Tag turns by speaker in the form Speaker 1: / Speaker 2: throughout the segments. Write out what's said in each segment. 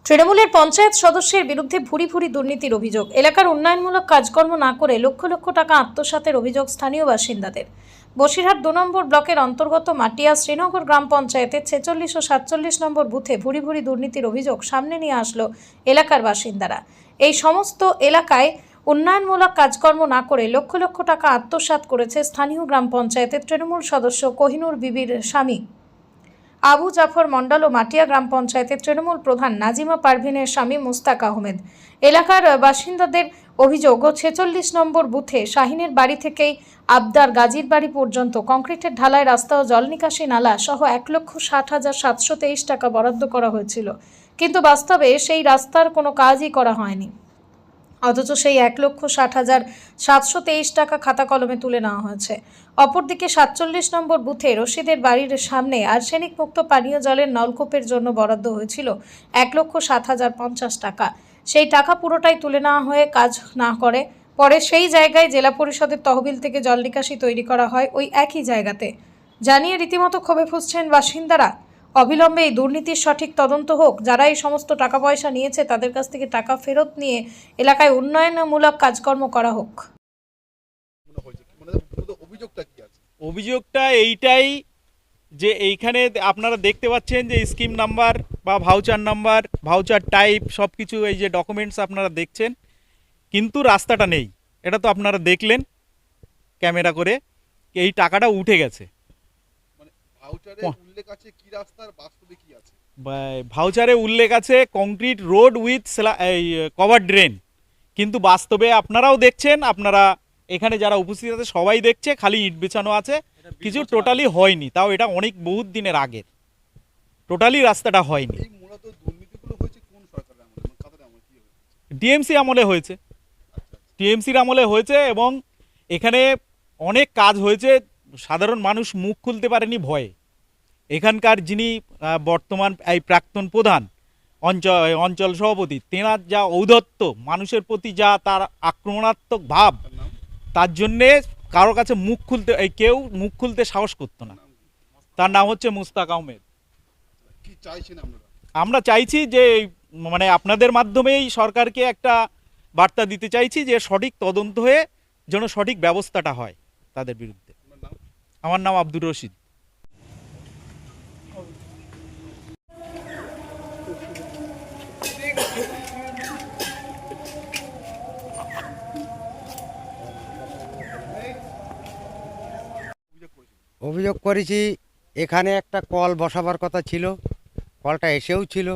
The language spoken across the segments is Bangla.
Speaker 1: তৃণমূলের পঞ্চায়েত সদস্যের বিরুদ্ধে ভুরি ভুরি দুর্নীতির অভিযোগ। এলাকার উন্নয়নমূলক কাজকর্ম না করে লক্ষ লক্ষ টাকা আত্মসাতের অভিযোগ স্থানীয় বাসিন্দাদের। বসিরহাট ২ নম্বর ব্লকের অন্তর্গত মাটিয়া শ্রীনগর গ্রাম পঞ্চায়েতের ৪৬ ও ৪৭ নম্বর বুথে ভুরি ভুরি দুর্নীতির অভিযোগ সামনে নিয়ে আসলো এলাকার বাসিন্দারা। এই সমস্ত এলাকায় উন্নয়নমূলক কাজকর্ম না করে লক্ষ লক্ষ টাকা আত্মসাৎ করেছে স্থানীয় গ্রাম পঞ্চায়েতের তৃণমূল সদস্য কোহিনুর বিবির স্বামী আবু জাফর মণ্ডল ও মাটিয়া গ্রাম পঞ্চায়েতের তৃণমূল প্রধান নাজিমা পারভিনের স্বামী মুস্তাক আহমেদ। এলাকার বাসিন্দাদের অভিযোগ, ৪৬ নম্বর বুথে শাহিনের বাড়ি থেকেই আবদার গাজীর বাড়ি পর্যন্ত কংক্রিটের ঢালাই রাস্তা ও জল নিকাশি নালা সহ ১,৬০,৭২৩ টাকা বরাদ্দ করা হয়েছিল, কিন্তু বাস্তবে সেই রাস্তার কোনো কাজই করা হয়নি। অথচ সেই ১,৬০,৭২৩ টাকা খাতা কলমে তুলে নেওয়া হয়েছে। অপরদিকে ৪৭ নম্বর বুথে রশিদের বাড়ির সামনে আর্সেনিক মুক্ত পানীয় জলের নলকূপের জন্য বরাদ্দ হয়েছিল ১,০৭,০৫০ টাকা। সেই টাকা পুরোটাই তুলে নেওয়া হয়ে কাজ না করে পরে সেই জায়গায় জেলা পরিষদের তহবিল থেকে জল নিকাশি তৈরি করা হয় ওই একই জায়গাতে। জানিয়ে রীতিমতো ক্ষোভে ফুঁসছেন বাসিন্দারা। অবিলম্বে এই দুর্নীতির সঠিক তদন্ত হোক, যারা এই সমস্ত টাকা পয়সা নিয়েছে তাদের কাছ থেকে টাকা ফেরত নিয়ে এলাকায় উন্নয়নমূলক কাজকর্ম করা হোক।
Speaker 2: অভিযোগটা এইটাই যে এইখানে আপনারা দেখতে পাচ্ছেন যে স্কিম নাম্বার বা ভাউচার ভাউচার টাইপ সব কিছু, এই যে ডকুমেন্টস আপনারা দেখছেন, কিন্তু রাস্তাটা নেই। এটা তো আপনারা দেখলেন ক্যামেরা করে, এই টাকাটা উঠে গেছে। ভাউচারে উল্লেখ আছে concrete road with cover drain, কিন্তু বাস্তবে আপনারাও দেখছেন, আপনারা এখানে যারা উপস্থিত আছে সবাই দেখছে, খালি ইট বিছানো আছে, কিছু টোটালি হয়নি। তাও এটা অনেক বহুত দিনের আগের, টোটালি রাস্তাটা হয়নি। টিএমসি আমলে হয়েছে, টিএমসির আমলে হয়েছে, এবং এখানে অনেক কাজ হয়েছে। সাধারণ মানুষ মুখ খুলতে পারেনি ভয়ে। এখানকার যিনি বর্তমান এই প্রাক্তন প্রধান অঞ্চল সভাপতি, তেনার যা ঔদ্ধত্য, মানুষের প্রতি যা তার আক্রমণাত্মক ভাব, তার জন্যে কারো কাছে কেউ মুখ খুলতে সাহস করতো না। তার নাম হচ্ছে মুস্তাক আহমেদ। আমরা চাইছি যে মানে আপনাদের মাধ্যমেই সরকারকে একটা বার্তা দিতে চাইছি যে সঠিক তদন্ত হয়ে যেন সঠিক ব্যবস্থাটা হয় তাদের বিরুদ্ধে। আমার নাম আব্দুর রশিদ।
Speaker 3: অভিযোগ করেছি, এখানে একটা কল বসাবার কথা ছিল, কলটা এসেও ছিল,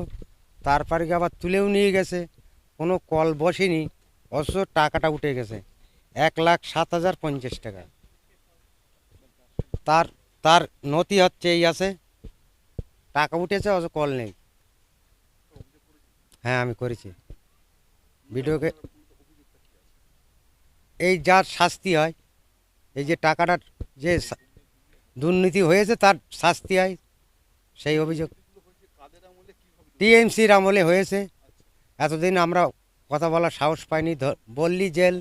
Speaker 3: তারপরে আবার তুলেও নিয়ে গেছে, কোনো কল বসেনি, অথচ টাকাটা উঠে গেছে 1,07,050 টাকা। তার নথি হচ্ছে এই আছে, টাকা উঠেছে অথচ কল নেই। হ্যাঁ, আমি করেছি ভিডিওকে। এই যার শাস্তি হয়, এই যে টাকাটার যে দুর্নীতি হয়েছে তার শাস্তি হয়, সেই অভিযোগ টিএমসির আমলে হয়েছে। এতদিন আমরা কথা বলার সাহস পাইনি, বললি জেল,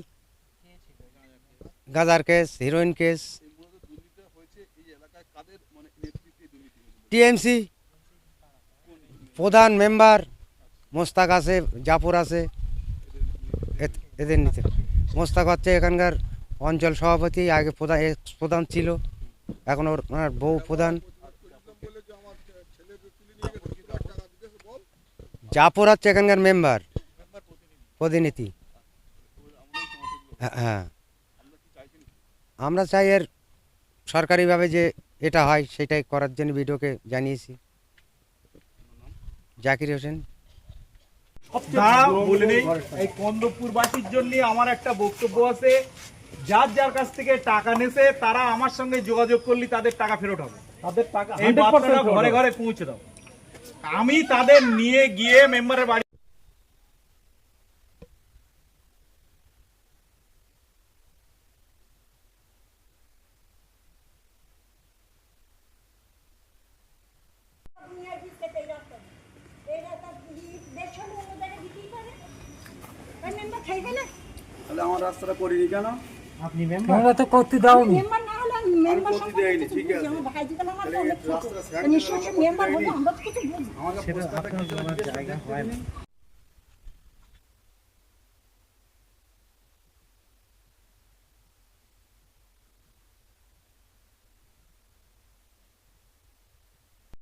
Speaker 3: গাজার কেস, হিরোইন কেস। টিএমসি প্রধান মেম্বার মোস্তাক আছে, জাফর আছে, এদের নিতে। মোস্তাক হচ্ছে এখানকার অঞ্চল সভাপতি, আগে প্রধান ছিল, এখন ওনার বউ প্রধান। জাফর হচ্ছে এখানকার মেম্বার, প্রতিনিধি। হ্যাঁ, আমরা চাই এর সরকারিভাবে যে এটা হয় সেটাই করার জন্য ভিডিওকে জানিয়েছি। জাকির হোসেন।
Speaker 2: এই কন্দপুরবাসীর জন্য আমার একটা বক্তব্য আছে। যার কাছ থেকে টাকা নেছে তারা আমার সঙ্গে যোগাযোগ করলে তাদের টাকা ফেরত হবে। তাদের টাকা এই বার্তাটা ঘরে ঘরে পৌঁছে দাও। আমি তাদের নিয়ে গিয়ে মেম্বারের বাড়ি
Speaker 4: আমার রাস্তাটা করিনি কেন?
Speaker 5: আপনি মেম্বার তো করতে দাওনি।
Speaker 4: ঠিক আছে,
Speaker 5: সেটা আপনার জায়গা হয় না।